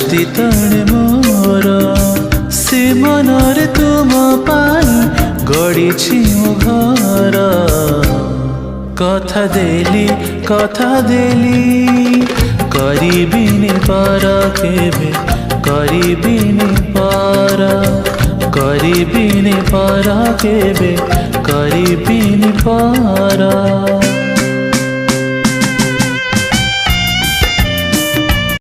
छाती तले मोर से मनरे तुम पाई गढ़ी मो घर कथा देली करिबिनी पार केबे करिबिनी पार केबे करिबिनी पार।